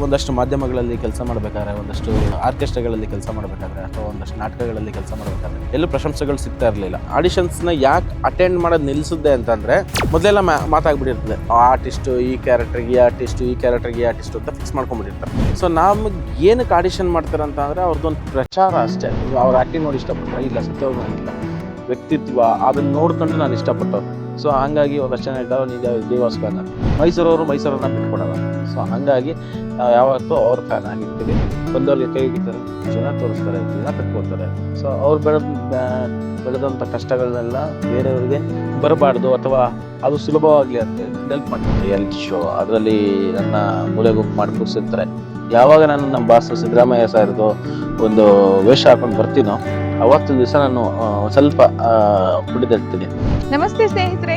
ಒಂದಷ್ಟು ಮಾಧ್ಯಮಗಳಲ್ಲಿ ಕೆಲಸ ಮಾಡಬೇಕಾದ್ರೆ, ಒಂದಷ್ಟು ಆರ್ಕೆಸ್ಟ್ರಾಗಳಲ್ಲಿ ಕೆಲಸ ಮಾಡಬೇಕಾದ್ರೆ, ಅಥವಾ ಒಂದಷ್ಟು ನಾಟಕಗಳಲ್ಲಿ ಕೆಲಸ ಮಾಡಬೇಕಾದ್ರೆ ಎಲ್ಲೂ ಪ್ರಶಂಸೆಗಳು ಸಿಗ್ತಾ ಇರಲಿಲ್ಲ. ಆಡಿಷನ್ಸ್ನ ಯಾಕೆ ಅಟೆಂಡ್ ಮಾಡೋದು ನಿಲ್ಲಿಸಿದ್ದೆ ಅಂತಂದರೆ, ಮೊದಲೆಲ್ಲ ಮಾತಾಗ್ಬಿಟ್ಟಿರ್ತದೆ, ಆರ್ಟಿಸ್ಟು ಈ ಕ್ಯಾರೆಕ್ಟರ್ಗೆ ಈ ಆರ್ಟಿಸ್ಟು, ಈ ಕ್ಯಾರೆಕ್ಟರ್ಗೆ ಈ ಆರ್ಟಿಸ್ಟು ಅಂತ ಫಿಕ್ಸ್ ಮಾಡ್ಕೊಂಡ್ಬಿಟ್ಟಿರ್ತಾರೆ. ಸೊ ನಮಗೆ ಏನಕ್ಕೆ ಆಡಿಷನ್ ಮಾಡ್ತಾರೆ ಅಂತಂದರೆ ಅವ್ರದ್ದೊಂದು ಪ್ರಚಾರ ಅಷ್ಟೇ. ಅವ್ರು ಆ್ಯಕ್ಟಿಂಗ್ ನೋಡಿ ಇಷ್ಟಪಟ್ಟರೆ ಇಲ್ಲ, ಸತ್ಯವಾಗಿಲ್ಲ ವ್ಯಕ್ತಿತ್ವ ಅದನ್ನು ನೋಡ್ಕೊಂಡು ನಾನು ಇಷ್ಟಪಟ್ಟವ್ರು. ಸೊ ಹಂಗಾಗಿ ಒಂದಷ್ಟು ಜನ ಇದ್ದಾವೆ, ನಿಜ ದೇವಾಸ್ ಫ್ಯಾನ್. ಮೈಸೂರವ್ರನ್ನ ಬಿಟ್ಕೊಡಲ್ಲ. ಸೊ ಹಂಗಾಗಿ ನಾವು ಯಾವತ್ತೂ ಅವ್ರ ಫ್ಯಾನ್ ಆಗಿರ್ತೀವಿ. ಬಂದವ್ರಿಗೆ ಕೈ ಹಿಡಿತಾರೆ, ಜನ ತೋರಿಸ್ತಾರೆ, ಜನ ಕಟ್ಕೊಳ್ತಾರೆ. ಸೊ ಅವ್ರು ಬೆಳೆದಂಥ ಕಷ್ಟಗಳನ್ನೆಲ್ಲ ಬೇರೆಯವ್ರಿಗೆ ಬರಬಾರ್ದು, ಅಥವಾ ಅದು ಸುಲಭವಾಗಲಿ ಅಂತ ಹೆಲ್ಪ್ ಮಾಡ್ತಾರೆ. ರಿಯಾಲಿಟಿ ಶೋ ಅದರಲ್ಲಿ ನನ್ನ ಮೂಲೆ ಗುಂಪು ಮಾಡಿ ಕೂರಿಸಿರ್ತಾರೆ. ಯಾವಾಗ ನಾನು ನಮ್ಮ ಬಾಸ್ ಸಿದ್ದರಾಮಯ್ಯ ಸಾರ್ದು ಒಂದು ವೇಷ ಹಾಕೊಂಡು ಬರ್ತೀನೋ ಅವತ್ತು ದಿವಸ ನಾನು ಸ್ವಲ್ಪ ಕುಡಿದಿರ್ತೀನಿ. ನಮಸ್ತೆ ಸ್ನೇಹಿತರೆ,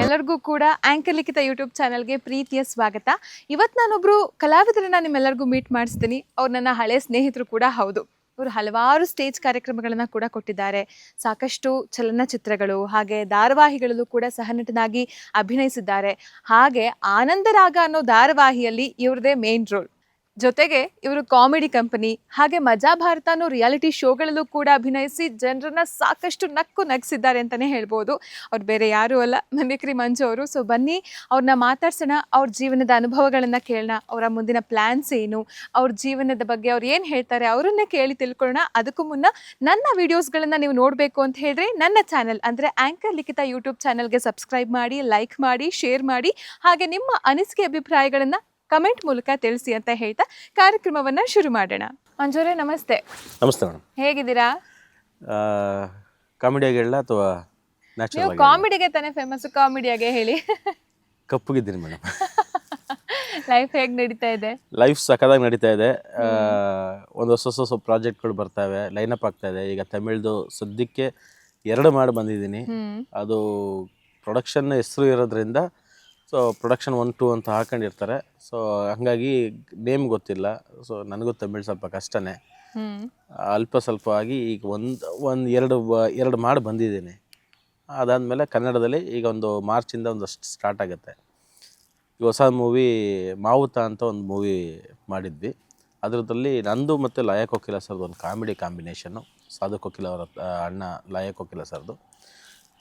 ಎಲ್ಲರಿಗೂ ಕೂಡ ಆಂಕರ್ ಲಿಖಿತ ಯೂಟ್ಯೂಬ್ ಚಾನಲ್ಗೆ ಪ್ರೀತಿಯ ಸ್ವಾಗತ. ಇವತ್ತು ನಾನೊಬ್ರು ಕಲಾವಿದರನ್ನ ನಿಮ್ಮೆಲ್ಲರಿಗೂ ಮೀಟ್ ಮಾಡಿಸ್ತೀನಿ. ಅವ್ರು ನನ್ನ ಹಳೆ ಸ್ನೇಹಿತರು ಕೂಡ ಹೌದು. ಅವರು ಹಲವಾರು ಸ್ಟೇಜ್ ಕಾರ್ಯಕ್ರಮಗಳನ್ನು ಕೂಡ ಕೊಟ್ಟಿದ್ದಾರೆ. ಸಾಕಷ್ಟು ಚಲನಚಿತ್ರಗಳು ಹಾಗೆ ಧಾರಾವಾಹಿಗಳಲ್ಲೂ ಕೂಡ ಸಹನಟನಾಗಿ ಅಭಿನಯಿಸಿದ್ದಾರೆ. ಹಾಗೆ ಆನಂದರಾಗ ಅನ್ನೋ ಧಾರಾವಾಹಿಯಲ್ಲಿ ಇವ್ರದೇ ಮೇನ್ ರೋಲ್. ಜೊತೆಗೆ ಇವರು ಕಾಮಿಡಿ ಕಂಪನಿ ಹಾಗೆ ಮಜಾ ಭಾರತ ಅನ್ನೋ ರಿಯಾಲಿಟಿ ಶೋಗಳಲ್ಲೂ ಕೂಡ ಅಭಿನಯಿಸಿ ಜನರನ್ನ ಸಾಕಷ್ಟು ನಗಿಸಿದ್ದಾರೆ ಅಂತಲೇ ಹೇಳ್ಬೋದು. ಅವ್ರು ಬೇರೆ ಯಾರೂ ಅಲ್ಲ, ಮಿಮಿಕ್ರಿ ಮಂಜು ಅವರು. ಸೊ ಬನ್ನಿ ಅವ್ರನ್ನ ಮಾತಾಡ್ಸೋಣ, ಅವ್ರ ಜೀವನದ ಅನುಭವಗಳನ್ನು ಕೇಳೋಣ, ಅವರ ಮುಂದಿನ ಪ್ಲ್ಯಾನ್ಸ್ ಏನು, ಅವ್ರ ಜೀವನದ ಬಗ್ಗೆ ಅವ್ರು ಏನು ಹೇಳ್ತಾರೆ ಅವರನ್ನೇ ಕೇಳಿ ತಿಳ್ಕೊಳ್ಳೋಣ. ಅದಕ್ಕೂ ಮುನ್ನ ನನ್ನ ವೀಡಿಯೋಸ್ಗಳನ್ನು ನೀವು ನೋಡಬೇಕು ಅಂತ ಹೇಳಿದ್ರೆ ನನ್ನ ಚಾನಲ್ ಅಂದರೆ ಆಂಕರ್ ಲಿಖಿತ ಯೂಟ್ಯೂಬ್ ಚಾನಲ್ಗೆ ಸಬ್ಸ್ಕ್ರೈಬ್ ಮಾಡಿ, ಲೈಕ್ ಮಾಡಿ, ಶೇರ್ ಮಾಡಿ, ಹಾಗೆ ನಿಮ್ಮ ಅನಿಸಿಕೆ ಅಭಿಪ್ರಾಯಗಳನ್ನು ಕಮೆಂಟ್ ಮೂಲಕ ತಿಳಿಸಿ ಅಂತ ಹೇಳ್ತಾ ಕಾರ್ಯಕ್ರಮವನ್ನ ಶುರು ಮಾಡೋಣ. ಮಂಜುರೇ ನಮಸ್ತೆ. ನಮಸ್ತೆ ಮೇಡಮ್, ಹೇಗಿದ್ದೀರಾ? ಕಾಮಿಡಿಯಾಗಿ ಹೇಳ ಅಥವಾ ನೀವು ಕಾಮಿಡಿಗೆ ತಾನೇ ಫೇಮಸ್, ಕಾಮಿಡಿಯಾಗೆ ಹೇಳಿ. ಕಪ್ಪಗಿದ್ದೀನಿ ಮೇಡಮ್. ಲೈಫ್ ಹೇಗೆ ನಡೀತಾ ಇದೆ? ಲೈಫ್ ಸಖತ್ತಾಗಿ ನಡೀತಾ ಇದೆ. ಒಂದು ಹೊಸ ಪ್ರಾಜೆಕ್ಟ್ಗಳು ಬರ್ತಾವೆ, ಲೈನಪ್ ಆಗ್ತಾ ಇದೆ. ಈಗ ತಮಿಳ್ದು ಸದ್ಯಕ್ಕೆ 2 ಮಾಡಿ ಬಂದಿದ್ದೀನಿ. ಅದು ಪ್ರೊಡಕ್ಷನ್ ಹೆಸರು ಇರೋದ್ರಿಂದ ಸೊ ಪ್ರೊಡಕ್ಷನ್ 1, 2 ಅಂತ ಹಾಕೊಂಡಿರ್ತಾರೆ. ಸೊ ಹಾಗಾಗಿ ನೇಮ್ ಗೊತ್ತಿಲ್ಲ. ಸೊ ನನಗೂ ತಮಿಳ್ ಸ್ವಲ್ಪ ಕಷ್ಟನೇ, ಅಲ್ಪ ಸ್ವಲ್ಪ ಆಗಿ ಈಗ ಎರಡು ಮಾಡಿ ಬಂದಿದ್ದೀನಿ. ಅದಾದಮೇಲೆ ಕನ್ನಡದಲ್ಲಿ ಈಗ ಒಂದು ಮಾರ್ಚಿಂದ ಒಂದಷ್ಟು ಸ್ಟಾರ್ಟ್ ಆಗುತ್ತೆ. ಈಗ ಹೊಸ ಮೂವಿ ಮಾವುತ ಅಂತ ಒಂದು ಮೂವಿ ಮಾಡಿದ್ವಿ. ಅದರದಲ್ಲಿ ನಂದು ಮತ್ತು ಲಯ ಕೋಕಿಲ ಸರ್ದು ಒಂದು ಕಾಮಿಡಿ ಕಾಂಬಿನೇಷನ್ನು. ಸಾಧು ಕೋಕಿಲ ಅವರ ಅಣ್ಣ ಲಯ ಕೋಕಿಲ ಸರ್ದು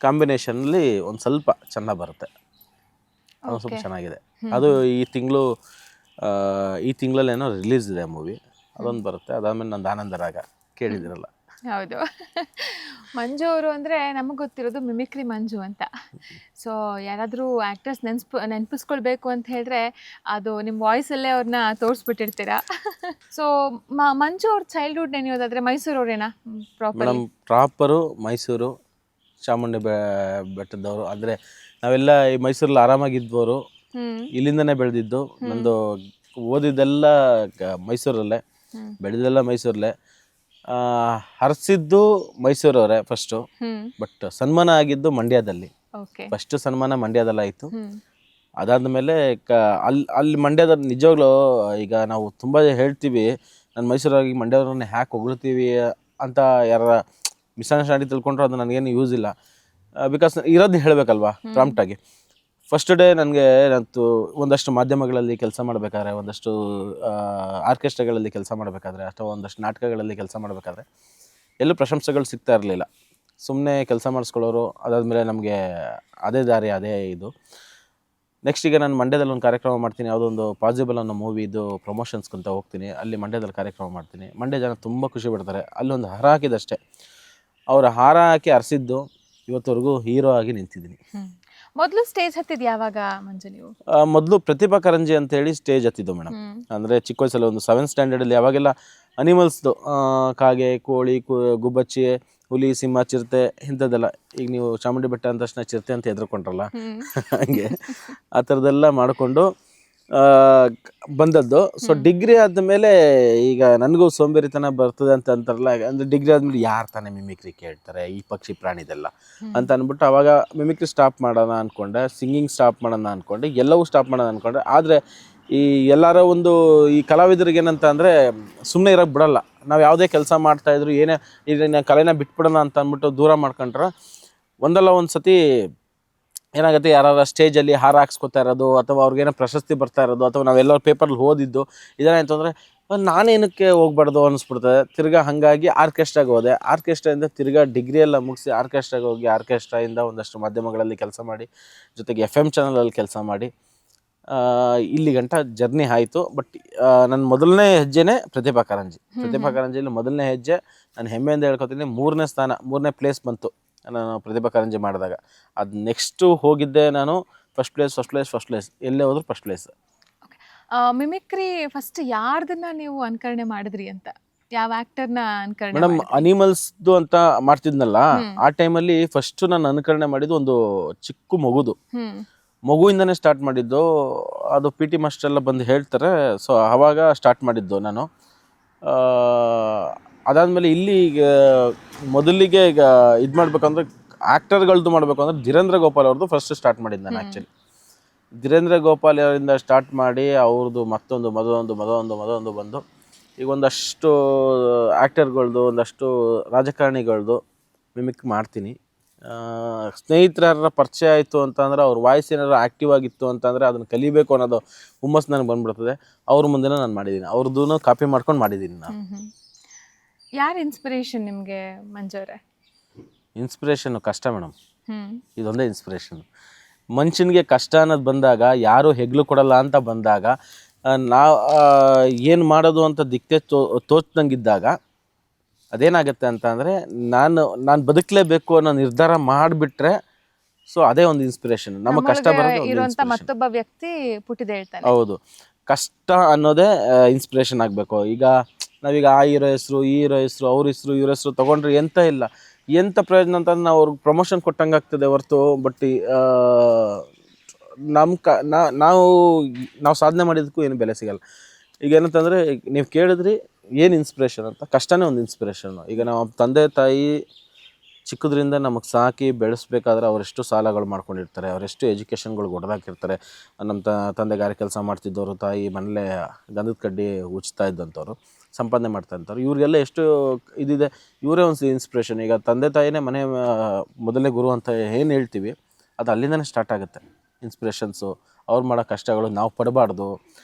ಕಾಂಬಿನೇಷನಲ್ಲಿ ಒಂದು ಸ್ವಲ್ಪ ಚೆನ್ನಾಗಿ ಬರುತ್ತೆ. ಅದು ಸ್ವಲ್ಪ ಚೆನ್ನಾಗಿದೆ. ಅದು ಈ ತಿಂಗಳಲ್ಲೇನೋ ರಿಲೀಸ್ ಇದೆ ಮೂವಿ, ಅದೊಂದು ಬರುತ್ತೆ. ಅದಾದಮೇಲೆ ನಂದು ಆನಂದರಾಗ ಕೇಳಿದಿರಲ್ಲ. ಹೌದು, ಮಂಜು ಅವರು ಅಂದರೆ ನಮಗೆ ಗೊತ್ತಿರೋದು ಮಿಮಿಕ್ರಿ ಮಂಜು ಅಂತ. ಸೊ ಯಾರಾದರೂ ಆ್ಯಕ್ಟರ್ಸ್ ನೆನಪಿಸ್ಕೊಳ್ಬೇಕು ಅಂತ ಹೇಳಿದ್ರೆ ಅದು ನಿಮ್ಮ ವಾಯ್ಸಲ್ಲೇ ಅವ್ರನ್ನ ತೋರಿಸ್ಬಿಟ್ಟಿರ್ತೀರಾ. ಸೊ ಮಂಜು ಅವ್ರ ಚೈಲ್ಡ್ಹುಡ್ ನೆನೆಯೋದಾದರೆ ಮೈಸೂರವ್ರೇನಾ? ಪ್ರಾಪರು ಮೈಸೂರು ಚಾಮುಂಡಿ ಬೆಟ್ಟದವರು. ಅಂದರೆ ನಾವೆಲ್ಲ ಈ ಮೈಸೂರಲ್ಲಿ ಆರಾಮಾಗಿದ್ದವರು, ಇಲ್ಲಿಂದನೇ ಬೆಳೆದಿದ್ದು. ನಂದು ಓದಿದ್ದೆಲ್ಲ ಮೈಸೂರಲ್ಲೇ, ಬೆಳೆದೆಲ್ಲ ಮೈಸೂರಲ್ಲೇ. ಹರಿಸಿದ್ದು ಮೈಸೂರವರೇ ಫಸ್ಟು, ಬಟ್ ಸನ್ಮಾನ ಆಗಿದ್ದು ಮಂಡ್ಯದಲ್ಲಿ. ಫಸ್ಟ್ ಸನ್ಮಾನ ಮಂಡ್ಯದಲ್ಲಾಯಿತು. ಅದಾದಮೇಲೆ ಅಲ್ಲಿ ಮಂಡ್ಯದಲ್ಲಿ ನಿಜವಾಗ್ಲೂ ಈಗ ನಾವು ತುಂಬ ಹೇಳ್ತೀವಿ, ನಾನು ಮೈಸೂರಾಗಿ ಮಂಡ್ಯವ್ರನ್ನೇ ಹ್ಯಾಕ್ ಹೊಗಳ್ತೀವಿ ಅಂತ ಯಾರ ಮಿಸ್ಅಂಡರ್ಸ್ಟ್ಯಾಂಡಿಂಗ್ ತಿಳ್ಕೊಂಡ್ರು ಅದು ನನಗೇನು ಯೂಸ್ ಇಲ್ಲ. ಬಿಕಾಸ್ ಇರೋದು ಹೇಳಬೇಕಲ್ವಾ ಪ್ರಾಂಪ್ಟಾಗಿ. ಫಸ್ಟ್ ಡೇ ನನಗೆ ಒಂದಷ್ಟು ಮಾಧ್ಯಮಗಳಲ್ಲಿ ಕೆಲಸ ಮಾಡಬೇಕಾದ್ರೆ, ಒಂದಷ್ಟು ಆರ್ಕೆಸ್ಟ್ರಾಗಳಲ್ಲಿ ಕೆಲಸ ಮಾಡಬೇಕಾದ್ರೆ, ಅಥವಾ ಒಂದಷ್ಟು ನಾಟಕಗಳಲ್ಲಿ ಕೆಲಸ ಮಾಡಬೇಕಾದ್ರೆ ಎಲ್ಲೂ ಪ್ರಶಂಸೆಗಳು ಸಿಗ್ತಾ ಇರಲಿಲ್ಲ. ಸುಮ್ಮನೆ ಕೆಲಸ ಮಾಡಿಸ್ಕೊಳ್ಳೋರು. ಅದಾದಮೇಲೆ ನಮಗೆ ಅದೇ ದಾರಿ, ಅದೇ ಇದು. ನೆಕ್ಸ್ಟ್ ಈಗ ನಾನು ಮಂಡ್ಯದಲ್ಲಿ ಒಂದು ಕಾರ್ಯಕ್ರಮ ಮಾಡ್ತೀನಿ, ಯಾವುದೊಂದು ಪಾಸಿಬಲ್ ಅನ್ನೋ ಮೂವಿದು ಪ್ರಮೋಷನ್ಸ್ಗಂತ ಹೋಗ್ತೀನಿ. ಅಲ್ಲಿ ಮಂಡ್ಯದಲ್ಲಿ ಕಾರ್ಯಕ್ರಮ ಮಾಡ್ತೀನಿ. ಮಂಡ್ಯ ಜನ ತುಂಬ ಖುಷಿ ಪಡ್ತಾರೆ. ಅಲ್ಲೊಂದು ಹಾರ ಹಾಕಿದಷ್ಟೇ, ಅವರ ಹಾರ ಹಾಕಿ ಹರಿಸಿದ್ದು ಇವತ್ತವರೆಗೂ ಹೀರೋ ಆಗಿ ನಿಂತಿದ್ದೀನಿ. ಮೊದಲು ಸ್ಟೇಜ್ ಹತ್ತಿದ್ದು ಯಾವಾಗ ಮಂಜು ನೀವು? ಮೊದಲು ಪ್ರತಿಭಾ ಕಾರಂಜಿ ಅಂತೇಳಿ ಸ್ಟೇಜ್ ಹತ್ತಿದ್ದು ಮೇಡಮ್. ಅಂದರೆ ಚಿಕ್ಕ ವಯಸ್ಸಲ್ಲಿ ಒಂದು 7th ಸ್ಟ್ಯಾಂಡರ್ಡಲ್ಲಿ ಯಾವಾಗೆಲ್ಲ ಅನಿಮಲ್ಸ್ದು ಕಾಗೆ, ಕೋಳಿ, ಗುಬ್ಬಚ್ಚಿ, ಹುಲಿ, ಸಿಂಹ, ಚಿರತೆ ಇಂಥದ್ದೆಲ್ಲ. ಈಗ ನೀವು ಚಾಮುಂಡಿ ಬೆಟ್ಟ ಅಂದ ತಕ್ಷಣ ಚಿರತೆ ಅಂತ ಹೆದರ್ಕೊಂಡ್ರಲ್ಲ, ಹಂಗೆ ಆ ಥರದ್ದೆಲ್ಲ ಮಾಡಿಕೊಂಡು ಬಂದದ್ದು. ಸೊ ಡಿಗ್ರಿ ಆದಮೇಲೆ ಈಗ ನನಗೂ ಸೋಂಬೇರಿತನ ಬರ್ತದೆ ಅಂತ ಅಂತಾರಲ್ಲ, ಅಂದರೆ ಡಿಗ್ರಿ ಆದಮೇಲೆ ಯಾರು ತಾನೇ ಮಿಮಿಕ್ರಿ ಕೇಳ್ತಾರೆ, ಈ ಪಕ್ಷಿ ಪ್ರಾಣಿದೆಲ್ಲ ಅಂತ ಅಂದ್ಬಿಟ್ಟು ಅವಾಗ ಮಿಮಿಕ್ರಿ ಸ್ಟಾಪ್ ಮಾಡೋಣ ಅಂದ್ಕೊಂಡೆ, ಸಿಂಗಿಂಗ್ ಸ್ಟಾಪ್ ಮಾಡೋಣ ಅಂದ್ಕೊಂಡೆ, ಎಲ್ಲವೂ ಸ್ಟಾಪ್ ಮಾಡೋಣ ಅಂದ್ಕೊಂಡೆ. ಆದರೆ ಈ ಎಲ್ಲರ ಒಂದು ಈ ಕಲಾವಿದರಿಗೆ ಏನಂತ ಅಂದರೆ ಸುಮ್ಮನೆ ಇರೋಕ್ಕೆ ಬಿಡಲ್ಲ. ನಾವು ಯಾವುದೇ ಕೆಲಸ ಮಾಡ್ತಾಯಿದ್ರು ಏನೇ ಇದನ್ನ ಕಲೆನ ಬಿಟ್ಬಿಡೋಣ ಅಂತ ಅಂದ್ಬಿಟ್ಟು ದೂರ ಮಾಡ್ಕೊಂಡ್ರೆ ಒಂದಲ್ಲ ಒಂದು ಸತಿ ಏನಾಗುತ್ತೆ, ಯಾರು ಸ್ಟೇಜಲ್ಲಿ ಹಾರ ಹಾಕ್ಸ್ಕೊತಾ ಇರೋದು ಅಥವಾ ಅವ್ರಿಗೇನೋ ಪ್ರಶಸ್ತಿ ಬರ್ತಾ ಇರೋದು ಅಥವಾ ನಾವೆಲ್ಲರೂ ಪೇಪರಲ್ಲಿ ಓದಿದ್ದು ಇದೇನಾಯ್ತು ಅಂದರೆ ನಾನೇನಕ್ಕೆ ಹೋಗ್ಬಾರ್ದು ಅನ್ನಿಸ್ಬಿಡ್ತದೆ. ತಿರ್ಗಾ ಹಾಗಾಗಿ ಆರ್ಕೆಸ್ಟ್ರಾಗೆ ಹೋದೆ. ಆರ್ಕೆಸ್ಟ್ರಾಯಿಂದ ತಿರ್ಗಾ ಡಿಗ್ರಿ ಎಲ್ಲ ಮುಗಿಸಿ ಆರ್ಕೆಸ್ಟ್ರಾಗೆ ಹೋಗಿ ಆರ್ಕೆಸ್ಟ್ರಾಯಿಂದ ಒಂದಷ್ಟು ಮಾಧ್ಯಮಗಳಲ್ಲಿ ಕೆಲಸ ಮಾಡಿ, ಜೊತೆಗೆ FM ಚಾನಲಲ್ಲಿ ಕೆಲಸ ಮಾಡಿ ಇಲ್ಲಿ ಗಂಟ ಜರ್ನಿ ಆಯಿತು. ಬಟ್ ನನ್ನ ಮೊದಲನೇ ಹೆಜ್ಜೆನೇ ಪ್ರತಿಭಾ ಕಾರಂಜಿ. ಪ್ರತಿಭಾ ಕಾರಂಜಿಯಲ್ಲಿ ಮೊದಲನೇ ಹೆಜ್ಜೆ ನಾನು ಹೆಮ್ಮೆಯಿಂದ ಹೇಳ್ಕೊತೀನಿ. 3ನೇ ಸ್ಥಾನ, 3ನೇ ಪ್ಲೇಸ್ ಬಂತು ನಾನು ಪ್ರತಿಭಾ ಕಾರಂಜಿ ಮಾಡಿದಾಗ. ಅದು ನೆಕ್ಸ್ಟು ಹೋಗಿದ್ದೆ ನಾನು ಫಸ್ಟ್ ಪ್ಲೇಸ್, ಎಲ್ಲೇ ಹೋದ್ರು ಫಸ್ಟ್ ಪ್ಲೇಸ್. ಮಿಮಿಕ್ರಿ ಫಸ್ಟ್ ಯಾರ್ದನ್ನ ನೀವು ಅನುಕರಣೆ ಮಾಡಿದ್ರಿ ಅಂತ, ಯಾವ ಆಕ್ಟರ್ನ ಅನುಕರಣೆ ಮೇಡಮ್ ಅನಿಮಲ್ಸ್ದು ಅಂತ ಮಾಡ್ತಿದ್ನಲ್ಲ, ಆ ಟೈಮಲ್ಲಿ ಫಸ್ಟ್ ನಾನು ಅನುಕರಣೆ ಮಾಡಿದ್ದು ಒಂದು ಚಿಕ್ಕ ಮಗುವಿಂದನೇ ಸ್ಟಾರ್ಟ್ ಮಾಡಿದ್ದು. ಅದು PT ಮಾಸ್ಟರ್ ಎಲ್ಲ ಬಂದು ಹೇಳ್ತಾರೆ. ಸೊ ಆವಾಗ ಸ್ಟಾರ್ಟ್ ಮಾಡಿದ್ದು ನಾನು. ಅದಾದಮೇಲೆ ಇಲ್ಲಿ ಈಗ ಮೊದಲಿಗೆ ಈಗ ಇದು ಮಾಡ್ಬೇಕಂದ್ರೆ ಆ್ಯಕ್ಟರ್ಗಳದ್ದು ಮಾಡಬೇಕು ಅಂದರೆ ಧೀರೇಂದ್ರ ಗೋಪಾಲ್ ಅವ್ರದ್ದು ಫಸ್ಟ್ ಸ್ಟಾರ್ಟ್ ಮಾಡಿದ್ದು ನಾನು. ಆ್ಯಕ್ಚುಲಿ ಧೀರೇಂದ್ರ ಗೋಪಾಲ್ ಅವರಿಂದ ಸ್ಟಾರ್ಟ್ ಮಾಡಿ ಅವ್ರದ್ದು ಮತ್ತೊಂದು ಬಂದು ಈಗ ಒಂದಷ್ಟು ಆ್ಯಕ್ಟರ್ಗಳ್ದು, ಒಂದಷ್ಟು ರಾಜಕಾರಣಿಗಳ್ದು ಮಿಮಿಕ್ ಮಾಡ್ತೀನಿ. ಸ್ನೇಹಿತರ ಪರಿಚಯ ಆಯಿತು ಅಂತಂದರೆ ಅವ್ರ ವಾಯ್ಸ್ ಏನಾದ್ರು ಆ್ಯಕ್ಟಿವ್ ಆಗಿತ್ತು ಅಂತಂದರೆ ಅದನ್ನು ಕಲಿಬೇಕು ಅನ್ನೋದು ಹುಮ್ಮಸ್ಸು ನನಗೆ ಬಂದ್ಬಿಡ್ತದೆ. ಅವ್ರ ಮುಂದೆ ನಾನು ಮಾಡಿದ್ದೀನಿ, ಅವ್ರದ್ದು ಕಾಪಿ ಮಾಡ್ಕೊಂಡು ಮಾಡಿದ್ದೀನಿ ನಾನು. ಯಾರು ಇನ್ಸ್ಪಿರೇಷನ್ ನಿಮಗೆ ಮಂಜುವ್ರೆ? ಇನ್ಸ್ಪಿರೇಷನ್ನು ಕಷ್ಟ ಮೇಡಮ್, ಇದೊಂದೇ ಇನ್ಸ್ಪಿರೇಷನ್. ಮನುಷ್ಯನಿಗೆ ಕಷ್ಟ ಅನ್ನೋದು ಬಂದಾಗ, ಯಾರು ಹೆಗ್ಲು ಕೊಡಲ್ಲ ಅಂತ ಬಂದಾಗ, ನಾವು ಏನು ಮಾಡೋದು ಅಂತ ದಿಕ್ಕೇ ತೋಚ್ದಂಗಿದ್ದಾಗ ಅದೇನಾಗುತ್ತೆ ಅಂತ ಅಂದರೆ ನಾನು ಬದುಕಲೇಬೇಕು ಅನ್ನೋ ನಿರ್ಧಾರ ಮಾಡಿಬಿಟ್ರೆ ಸೊ ಅದೇ ಒಂದು ಇನ್ಸ್ಪಿರೇಷನ್. ನಮ್ಮ ಕಷ್ಟ ಇರುವಂತ ಮತ್ತೊಬ್ಬ ವ್ಯಕ್ತಿ ಪುಟಿದ ಹೇಳ್ತಾನೆ. ಹೌದು, ಕಷ್ಟ ಅನ್ನೋದೇ ಇನ್ಸ್ಪಿರೇಷನ್ ಆಗಬೇಕು. ಈಗ ನಾವೀಗ ಆ ಹೀರೋ ಹೆಸರು, ಈ ಹೀರೋ ಹೆಸರು, ಅವ್ರ ಹೆಸರು, ಇವ್ರ ಹೆಸರು ತೊಗೊಂಡ್ರೆ ಎಂಥ ಪ್ರಯೋಜನ ಅಂತಂದ್ರೆ ನಾವು ಅವ್ರಿಗೆ ಪ್ರಮೋಷನ್ ಕೊಟ್ಟಂಗೆ ಆಗ್ತದೆ ಹೊರತು. ಬಟ್ ನಾವು ಸಾಧನೆ ಮಾಡಿದ್ದಕ್ಕೂ ಏನು ಬೆಲೆ ಸಿಗಲ್ಲ. ಈಗ ಏನಂತಂದರೆ ನೀವು ಕೇಳಿದ್ರಿ ಏನು ಇನ್ಸ್ಪಿರೇಷನ್ ಅಂತ, ಕಷ್ಟನೇ ಒಂದು ಇನ್ಸ್ಪಿರೇಷನ್ನು. ಈಗ ನಾವು ತಂದೆ ತಾಯಿ ಚಿಕ್ಕದ್ರಿಂದ ನಮಗೆ ಸಾಕಿ ಬೆಳೆಸ್ಬೇಕಾದ್ರೆ ಅವರೆಷ್ಟು ಸಾಲಗಳು ಮಾಡ್ಕೊಂಡಿರ್ತಾರೆ, ಅವರೆಷ್ಟು ಎಜುಕೇಷನ್ಗಳು ಹೊಡೆದಾಕಿರ್ತಾರೆ. ನಮ್ಮ ತಂದೆ ಗಾರೆ ಕೆಲಸ ಮಾಡ್ತಿದ್ದವರು, ತಾಯಿ ಮನೇಲೆ ಗಂಧದ ಕಡ್ಡಿ ಉಚ್ತಾ ಇದ್ದಂಥವ್ರು, ಸಂಪಾದನೆ ಮಾಡ್ತಾ ಇರ್ತಾರೆ. ಇವ್ರಿಗೆಲ್ಲ ಎಷ್ಟು ಇದಿದೆ, ಇವರೇ ಒಂದು ಇನ್ಸ್ಪಿರೇಷನ್. ಈಗ ತಂದೆ ತಾಯಿನೇ ಮನೆ ಮೊದಲನೇ ಗುರು ಅಂತ ಏನು ಹೇಳ್ತೀವಿ, ಅದು ಅಲ್ಲಿಂದನೇ ಸ್ಟಾರ್ಟ್ ಆಗುತ್ತೆ ಇನ್ಸ್ಪಿರೇಷನ್ಸು. ಅವ್ರು ಮಾಡೋ ಕಷ್ಟಗಳು ನಾವು ಪಡಬಾರ್ದು,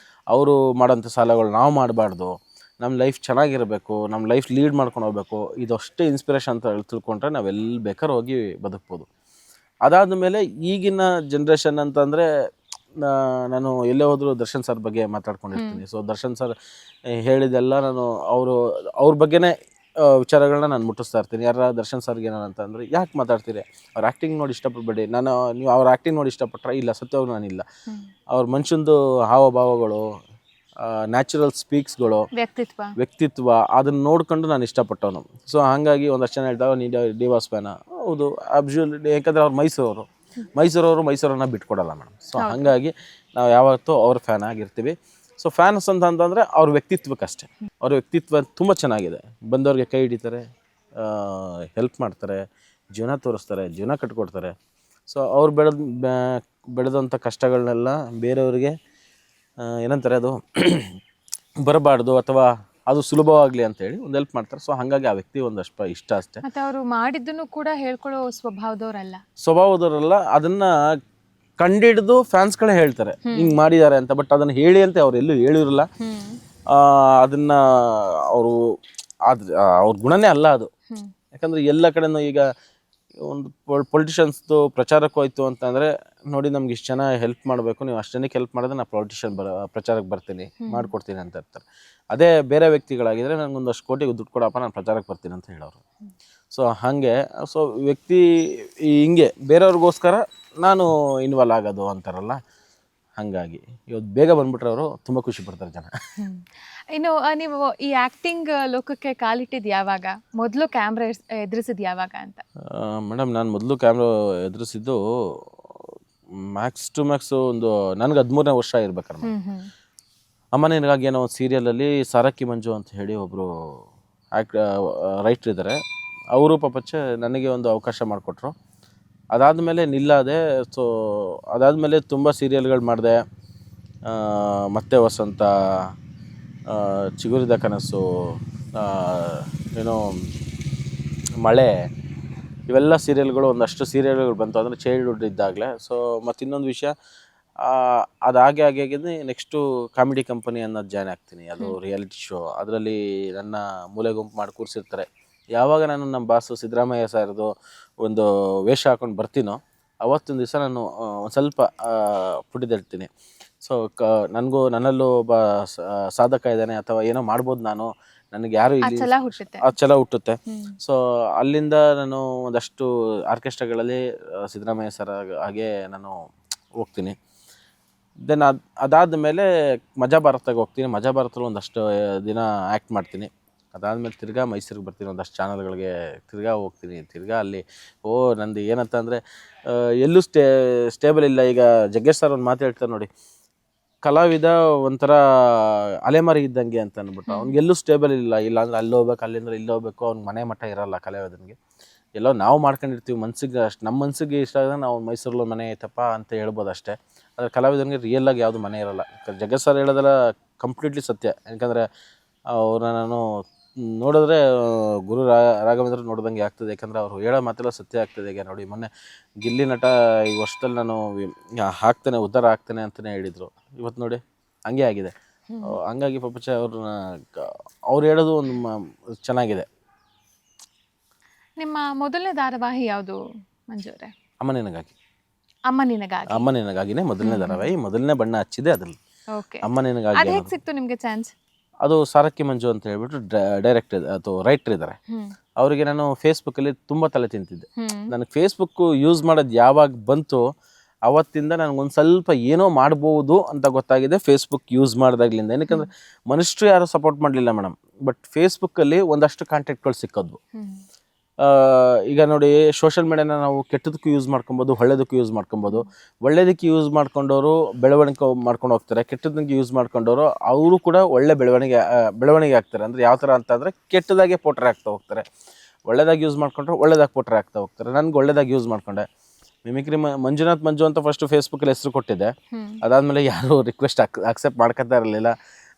ಅವರು ಮಾಡೋಂಥ ಸಾಲಗಳು ನಾವು ಮಾಡಬಾರ್ದು, ನಮ್ಮ ಲೈಫ್ ಚೆನ್ನಾಗಿರಬೇಕು, ನಮ್ಮ ಲೈಫ್ ಲೀಡ್ ಮಾಡ್ಕೊಂಡು ಹೋಗ್ಬೇಕು. ಇದಷ್ಟೇ ಇನ್ಸ್ಪಿರೇಷನ್ ಅಂತ ತಿಳ್ಕೊಂಡ್ರೆ ನಾವೆಲ್ಲಿ ಬೇಕಾದ್ರೂ ಹೋಗಿ ಬದುಕ್ಬೋದು. ಅದಾದ ಮೇಲೆ ಈಗಿನ ಜನ್ರೇಷನ್ ಅಂತಂದರೆ ನಾನು ಎಲ್ಲೇ ಹೋದರೂ ದರ್ಶನ್ ಸರ್ ಬಗ್ಗೆ ಮಾತಾಡ್ಕೊಂಡಿರ್ತೀನಿ. ಸೊ ದರ್ಶನ್ ಸರ್ ಹೇಳಿದೆಲ್ಲ ನಾನು ಅವ್ರ ಬಗ್ಗೆನೇ ವಿಚಾರಗಳನ್ನ ನಾನು ಮುಟ್ಟಿಸ್ತಾ ಇರ್ತೀನಿ. ಯಾರ ದರ್ಶನ್ ಸರ್ಗೆ ಏನಂತಂದರೆ, ಯಾಕೆ ಮಾತಾಡ್ತೀರಿ, ಅವ್ರ ಆ್ಯಕ್ಟಿಂಗ್ ನೋಡಿ ಇಷ್ಟಪಡಬೇಡಿ. ನೀವು ಅವ್ರ ಆ್ಯಕ್ಟಿಂಗ್ ನೋಡಿ ಇಷ್ಟಪಟ್ಟರೆ ಇಲ್ಲ, ಸತ್ಯವಾಗಿ ನಾನಿಲ್ಲ. ಅವ್ರ ಮನುಷ್ಯಂದು ಹಾವಭಾವಗಳು, ನ್ಯಾಚುರಲ್ ಸ್ಪೀಕ್ಸ್ಗಳು, ವ್ಯಕ್ತಿತ್ವ ಅದನ್ನು ನೋಡ್ಕೊಂಡು ನಾನು ಇಷ್ಟಪಟ್ಟವನು. ಸೊ ಹಾಗಾಗಿ ಒಂದಷ್ಟು ಜನ ಹೇಳ್ದಾಗ ನೀನು ಡಿವಾಸ್ ಫ್ಯಾನ. ಹೌದು, ಅಬ್ಜುಲ್, ಯಾಕಂದರೆ ಅವ್ರು ಮೈಸೂರವ್ರನ್ನ ಬಿಟ್ಕೊಡಲ್ಲ ಮೇಡಮ್. ಸೊ ಹಾಗಾಗಿ ನಾವು ಯಾವತ್ತೂ ಅವ್ರ ಫ್ಯಾನ್ ಆಗಿರ್ತೀವಿ. ಸೊ ಫ್ಯಾನ್ಸ್ ಅಂತಂದರೆ ಅವ್ರ ವ್ಯಕ್ತಿತ್ವಕ್ಕಷ್ಟೇ. ಅವ್ರ ವ್ಯಕ್ತಿತ್ವ ತುಂಬ ಚೆನ್ನಾಗಿದೆ. ಬಂದವ್ರಿಗೆ ಕೈ ಹಿಡಿತಾರೆ, ಹೆಲ್ಪ್ ಮಾಡ್ತಾರೆ, ಜೀವನ ತೋರಿಸ್ತಾರೆ, ಜೀವನ ಕಟ್ಕೊಡ್ತಾರೆ. ಸೊ ಅವ್ರು ಬೆಳೆದಂಥ ಕಷ್ಟಗಳನ್ನೆಲ್ಲ ಬೇರೆಯವ್ರಿಗೆ ಏನಂತಾರೆ, ಅದು ಬರಬಾರ್ದು ಅಥವಾ ಅದು ಸುಲಭವಾಗಲಿ ಅಂತೇಳಿ ಒಂದು ಹೆಲ್ಪ್ ಮಾಡ್ತಾರೆ. ಸೊ ಹಾಗಾಗಿ ಆ ವ್ಯಕ್ತಿ ಒಂದಷ್ಟು ಇಷ್ಟ ಅಷ್ಟೇ. ಮತ್ತೆ ಅವರು ಮಾಡಿದ್ದನ್ನು ಕೂಡ ಹೇಳ್ಕೊಳ್ಳೋ ಸ್ವಭಾವದವರಲ್ಲ. ಅದನ್ನು ಕಂಡಿಡಿದು ಫ್ಯಾನ್ಸ್ಗಳೇ ಹೇಳ್ತಾರೆ ಹಿಂಗೆ ಮಾಡಿದ್ದಾರೆ ಅಂತ. ಬಟ್ ಅದನ್ನು ಹೇಳಿ ಅಂತ ಅವ್ರು ಎಲ್ಲೂ ಹೇಳಿರಲ್ಲ. ಅದನ್ನು ಅವ್ರ ಗುಣನೇ ಅಲ್ಲ ಅದು. ಯಾಕಂದರೆ ಎಲ್ಲ ಕಡೆನೂ ಈಗ ಒಂದು ಪೊಲಿಟಿಷನ್ಸ್ದು ಪ್ರಚಾರಕ್ಕೆ ಹೋಯ್ತು ಅಂತಂದರೆ, ನೋಡಿ ನಮ್ಗೆ ಇಷ್ಟು ಜನ ಹೆಲ್ಪ್ ಮಾಡಬೇಕು, ನೀವು ಅಷ್ಟು ಜನಕ್ಕೆ ಹೆಲ್ಪ್ ಮಾಡಿದ್ರೆ ನಾನು ಪ್ರಚಾರಕ್ಕೆ ಬರ್ತೀನಿ, ಮಾಡಿಕೊಡ್ತೀನಿ ಅಂತ ಇರ್ತಾರೆ. ಅದೇ ಬೇರೆ ವ್ಯಕ್ತಿಗಳಾಗಿದ್ದರೆ ನನಗೊಂದಷ್ಟು ಕೋಟಿಗೆ ದುಡ್ಡು ಕೊಡಪ್ಪ, ನಾನು ಪ್ರಚಾರಕ್ಕೆ ಬರ್ತೀನಿ ಅಂತ ಹೇಳೋರು. ಸೊ ಹಾಗೆ ಸೊ ವ್ಯಕ್ತಿ ಹಿಂಗೆ ಬೇರೆಯವ್ರಿಗೋಸ್ಕರ ನಾನು ಇನ್ವಾಲ್ವ್ ಆಗೋದು ಅಂತಾರಲ್ಲ, ಹಾಗಾಗಿ ಇವತ್ತು ಬೇಗ ಬಂದ್ಬಿಟ್ರೆ ಅವರು ತುಂಬ ಖುಷಿ ಪಡ್ತಾರೆ ಜನ. ಇನ್ನು ನೀವು ಈ ಆ್ಯಕ್ಟಿಂಗ್ ಲೋಕಕ್ಕೆ ಕಾಲಿಟ್ಟಿದ್ದು ಯಾವಾಗ, ಮೊದಲು ಕ್ಯಾಮ್ರಾ ಎದುರಿಸಿದ್ದು ಯಾವಾಗ ಅಂತ? ಮೇಡಮ್, ನಾನು ಮೊದಲು ಕ್ಯಾಮ್ರಾ ಎದುರಿಸಿದ್ದು ಮ್ಯಾಕ್ಸ್ ಟು ಮ್ಯಾಕ್ಸ್ ಒಂದು ನನಗೆ 13ನೇ ವರ್ಷ ಇರ್ಬೇಕಾರೆ. ಅಮ್ಮ ನಿನಗಾಗಿ ಏನೋ ಒಂದು ಸೀರಿಯಲಲ್ಲಿ ಸಾರಕ್ಕಿ ಮಂಜು ಅಂತ ಹೇಳಿ ಒಬ್ಬರು ರೈಟ್ರ್ ಇದ್ದಾರೆ. ಅವರು ಪಾಪಚ್ಚೆ ನನಗೆ ಒಂದು ಅವಕಾಶ ಮಾಡಿಕೊಟ್ರು. ಅದಾದಮೇಲೆ ನಿಲ್ಲಾದೆ. ಸೊ ಅದಾದಮೇಲೆ ತುಂಬ ಸೀರಿಯಲ್ಗಳು ಮಾಡಿದೆ. ಮತ್ತೆ ವಸಂತ, ಚಿಗುರಿದ ಕನಸು, ಏನೋ ಮಳೆ, ಇವೆಲ್ಲ ಸೀರಿಯಲ್ಗಳು ಒಂದಷ್ಟು ಸೀರಿಯಲ್ಗಳು ಬಂತು ಅಂದರೆ ಚೈಲ್ಡ್ಹುಡ್ ಇದ್ದಾಗಲೇ. ಸೊ ಮತ್ತು ಇನ್ನೊಂದು ವಿಷಯ, ಅದು ಹಾಗೆ ನೆಕ್ಸ್ಟು ಕಾಮಿಡಿ ಕಂಪನಿ ಅನ್ನೋದು ಜಾಯ್ನ್ ಆಗ್ತೀನಿ. ಅದು ರಿಯಾಲಿಟಿ ಶೋ. ಅದರಲ್ಲಿ ನನ್ನ ಮೂಲೆ ಗುಂಪು ಮಾಡಿ ಕೂರಿಸಿರ್ತಾರೆ. ಯಾವಾಗ ನಾನು ನಮ್ಮ ಬಾಸು ಸಿದ್ದರಾಮಯ್ಯ ಸಾರ್ದು ಒಂದು ವೇಷ ಹಾಕೊಂಡು ಬರ್ತೀನೋ ಅವತ್ತೊಂದು ದಿವಸ ನಾನು ಒಂದು ಸ್ವಲ್ಪ ಪುಟಿದೇಳ್ತೀನಿ. ಸೊ ನನ್ನಲ್ಲೂ ಒಬ್ಬ ಸಾಧಕ ಇದ್ದಾನೆ, ಅಥವಾ ಏನೋ ಮಾಡ್ಬೋದು ನಾನು, ನನಗೆ ಯಾರು ಇಲ್ಲಿ ಆ ಛಲ ಹುಟ್ಟುತ್ತೆ. ಸೊ ಅಲ್ಲಿಂದ ನಾನು ಒಂದಷ್ಟು ಆರ್ಕೆಸ್ಟ್ರಾಗಳಲ್ಲಿ ಸಿದ್ದರಾಮಯ್ಯ ಸರ್ ಹಾಗೆ ನಾನು ಹೋಗ್ತೀನಿ. ದೆನ್ ಅದಾದ ಮೇಲೆ ಮಜಾ ಭಾರತಕ್ಕೆ ಹೋಗ್ತೀನಿ. ಮಜಾ ಭಾರತದಲ್ಲಿ ಒಂದಷ್ಟು ದಿನ ಆ್ಯಕ್ಟ್ ಮಾಡ್ತೀನಿ. ಅದಾದಮೇಲೆ ತಿರ್ಗಾ ಮೈಸೂರಿಗೆ ಬರ್ತೀನಿ. ಒಂದಷ್ಟು ಚಾನಲ್ಗಳಿಗೆ ತಿರ್ಗಾ ಹೋಗ್ತೀನಿ. ತಿರ್ಗಾ ಅಲ್ಲಿ ನಂದು ಏನಂತ ಅಂದರೆ ಎಲ್ಲೂ ಸ್ಟೇಬಲ್ ಇಲ್ಲ. ಈಗ ಜಗ್ಗೇಶ್ ಸರ್ ಒಂದು ಮಾತು ಹೇಳ್ತಾರೆ ನೋಡಿ, ಕಲಾವಿದ ಒಂಥರ ಅಲೆಮಾರಿ ಇದ್ದಂಗೆ ಅಂತ ಅಂದ್ಬಿಟ್ಟು. ಅವ್ನಿಗೆಲ್ಲೂ ಸ್ಟೇಬಲ್ ಇಲ್ಲ. ಇಲ್ಲಾಂದ್ರೆ ಅಲ್ಲಿ ಹೋಗ್ಬೇಕು, ಅಲ್ಲಿಂದ ಇಲ್ಲಿ ಹೋಗ್ಬೇಕು, ಅವ್ನಿಗೆ ಮನೆ ಮಠ ಇರೋಲ್ಲ ಕಲಾವಿದನಿಗೆ. ಎಲ್ಲೋ ನಾವು ಮಾಡ್ಕೊಂಡಿರ್ತೀವಿ ಮನ್ಸಿಗೆ, ಅಷ್ಟು ನಮ್ಮ ಮನಸ್ಸಿಗೆ ಇಷ್ಟ ಆದಾಗ ನಾವು ಮೈಸೂರಲ್ಲಿ ಮನೆ ಐತಪ್ಪ ಅಂತ ಹೇಳ್ಬೋದು ಅಷ್ಟೇ. ಆದರೆ ಕಲಾವಿದನಿಗೆ ರಿಯಲ್ಲಾಗಿ ಯಾವುದು ಮನೆ ಇರೋಲ್ಲ. ಜಗ್ಗೇಶ್ ಸರ್ ಹೇಳೋದೆಲ್ಲ ಕಂಪ್ಲೀಟ್ಲಿ ಸತ್ಯ. ಯಾಕಂದರೆ ಅವ್ರನ್ನ ನಾನು ನೋಡಿದ್ರೆ ಗುರು ರಾಘವೇಂದ್ರ ನೋಡ್ದಂಗೆ ಆಗ್ತದೆ. ಯಾಕಂದರೆ ಅವರು ಹೇಳೋ ಮಾತೆಲ್ಲ ಸತ್ಯ ಆಗ್ತದೆ. ಈಗ ನೋಡಿ, ಮೊನ್ನೆ ಗಿಲ್ಲಿ ನಟ ಈ ವರ್ಷದಲ್ಲಿ ನಾನು ಹಾಕ್ತೇನೆ, ಉದ್ಧಾರ ಆಗ್ತೇನೆ ಅಂತಲೇ ಹೇಳಿದರು. ಇವತ್ತು ನೋಡಿ ಹಂಗೆ ಆಗಿದೆ. ಹಂಗಾಗಿ ಪಾಪಚ್ಚ ಅವ್ರು ಹೇಳೋದು ಒಂದು ಚೆನ್ನಾಗಿದೆ. ನಿಮ್ಮ ಮೊದಲನೇ ಧಾರಾವಾಹಿ ಯಾವುದು ಮಂಜು ಅವರೇ? ಅಮ್ಮ ನಿನಗಾಗಿ. ಅಮ್ಮ ನಿನಗಾಗಿನೇ ಮೊದಲನೇ ಧಾರಾವಾಹಿ, ಮೊದಲನೇ ಬಣ್ಣ ಹಚ್ಚಿದೆ ಅದರಲ್ಲಿ. ಅಮ್ಮ ನಿನಗಾಗಿ. ಅದು ಹೇಗೆ ಸಿಕ್ತು ನಿಮಗೆ ಚಾನ್ಸ್? ಅದು ಸಾರಕ್ಕಿ ಮಂಜು ಅಂತ ಹೇಳ್ಬಿಟ್ಟು ಡೈರೆಕ್ಟರ್ ಅಥವಾ ರೈಟರ್ ಇದ್ದಾರೆ. ಅವರಿಗೆ ನಾನು ಫೇಸ್ಬುಕ್ಕಲ್ಲಿ ತುಂಬ ತಲೆ ತಿಂತಿದ್ದೆ. ನನಗೆ ಫೇಸ್ಬುಕ್ ಯೂಸ್ ಮಾಡೋದು ಯಾವಾಗ ಬಂತು ಅವತ್ತಿಂದ ನನಗೊಂದು ಸ್ವಲ್ಪ ಏನೋ ಮಾಡ್ಬೋದು ಅಂತ ಗೊತ್ತಾಗಿದೆ ಫೇಸ್ಬುಕ್ ಯೂಸ್ ಮಾಡಿದಾಗ್ಲಿಂದ. ಏನಕ್ಕಂದರೆ ಮನುಷ್ಯರು ಯಾರು ಸಪೋರ್ಟ್ ಮಾಡಲಿಲ್ಲ ಮೇಡಮ್, ಬಟ್ ಫೇಸ್ಬುಕ್ಕಲ್ಲಿ ಒಂದಷ್ಟು ಕಾಂಟ್ಯಾಕ್ಟ್ಗಳು ಸಿಕ್ಕೋದ್ವು. ಈಗ ನೋಡಿ, ಸೋಷಿಯಲ್ ಮೀಡಿಯಾನ ನಾವು ಕೆಟ್ಟದಕ್ಕೂ ಯೂಸ್ ಮಾಡ್ಕೊಬೋದು, ಒಳ್ಳೇದಕ್ಕೂ ಯೂಸ್ ಮಾಡ್ಕೊಬೋದು. ಒಳ್ಳೇದಕ್ಕೆ ಯೂಸ್ ಮಾಡ್ಕೊಂಡವರು ಬೆಳವಣಿಗೆ ಮಾಡ್ಕೊಂಡು ಹೋಗ್ತಾರೆ. ಕೆಟ್ಟದಕ್ಕೆ ಯೂಸ್ ಮಾಡ್ಕೊಂಡವರು ಅವರು ಕೂಡ ಒಳ್ಳೆ ಬೆಳವಣಿಗೆ ಆಗ್ತಾರೆ. ಅಂದರೆ ಯಾವ ಥರ ಅಂತಂದರೆ ಕೆಟ್ಟದಾಗೆ ಪೋಟ್ರೆ ಆಗ್ತಾ ಹೋಗ್ತಾರೆ. ಒಳ್ಳೇದಾಗಿ ಯೂಸ್ ಮಾಡ್ಕೊಂಡ್ರೆ ಒಳ್ಳೇದಾಗಿ ಪೋಟ್ರೆ ಆಗ್ತಾ ಹೋಗ್ತಾರೆ. ನನಗೆ ಒಳ್ಳೇದಾಗಿ ಯೂಸ್ ಮಾಡ್ಕೊಂಡೆ. ಮಿಮಿಕ್ರಿ ಮಂಜುನಾಥ್ ಮಂಜು ಅಂತ ಫಸ್ಟು ಫೇಸ್ಬುಕ್ಕಲ್ಲಿ ಹೆಸರು ಕೊಟ್ಟಿದ್ದೆ. ಅದಾದಮೇಲೆ ಯಾರೂ ರಿಕ್ವೆಸ್ಟ್ ಆಕ್ಸೆಪ್ಟ್ ಮಾಡ್ಕೊತಾ ಇರಲಿಲ್ಲ.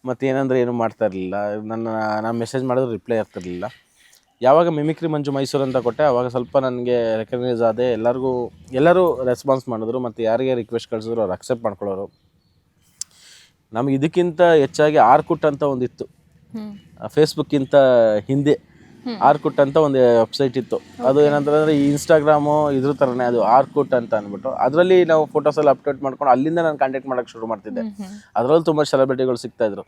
ಮತ್ತು ಏನಂದರೆ ಏನೂ ಮಾಡ್ತಾ ಇರಲಿಲ್ಲ. ನಾನು ಮೆಸೇಜ್ ಮಾಡಿದ್ರೆ ರಿಪ್ಲೈ ಆಗ್ತಿರಲಿಲ್ಲ. ಯಾವಾಗ ಮಿಮಿಕ್ರಿ ಮಂಜು ಮೈಸೂರು ಅಂತ ಕೊಟ್ಟೆ ಆವಾಗ ಸ್ವಲ್ಪ ನನಗೆ ರೆಕಗ್ನೈಸ್ ಆದೆ. ಎಲ್ಲರೂ ರೆಸ್ಪಾನ್ಸ್ ಮಾಡಿದ್ರು. ಮತ್ತು ಯಾರಿಗೆ ರಿಕ್ವೆಸ್ಟ್ ಕಳಿಸಿದ್ರು ಅವ್ರು ಅಕ್ಸೆಪ್ಟ್ ಮಾಡ್ಕೊಳ್ಳೋರು. ನಮ್ಗೆ ಇದಕ್ಕಿಂತ ಹೆಚ್ಚಾಗಿ ಆರ್ಕುಟ್ ಅಂತ ಒಂದಿತ್ತು, ಫೇಸ್ಬುಕ್ಕಿಂತ ಹಿಂದೆ ಆರ್ಕುಟ್ ಅಂತ ಒಂದು ವೆಬ್ಸೈಟ್ ಇತ್ತು. ಅದು ಏನಂತಂದರೆ ಈ ಇನ್ಸ್ಟಾಗ್ರಾಮು ಇದ್ರ ಥರನೇ, ಅದು ಆರ್ಕುಟ್ ಅಂತ ಅಂದ್ಬಿಟ್ಟು ಅದರಲ್ಲಿ ನಾವು ಫೋಟೋಸೆಲ್ಲ ಅಪ್ಡೇಟ್ ಮಾಡ್ಕೊಂಡು ಅಲ್ಲಿಂದ ನಾನು ಕಾಂಟ್ಯಾಕ್ಟ್ ಮಾಡೋಕ್ಕೆ ಶುರು ಮಾಡ್ತಿದ್ದೆ. ಅದರಲ್ಲೂ ತುಂಬ ಸೆಲೆಬ್ರಿಟಿಗಳು ಸಿಗ್ತಾಯಿದ್ರು.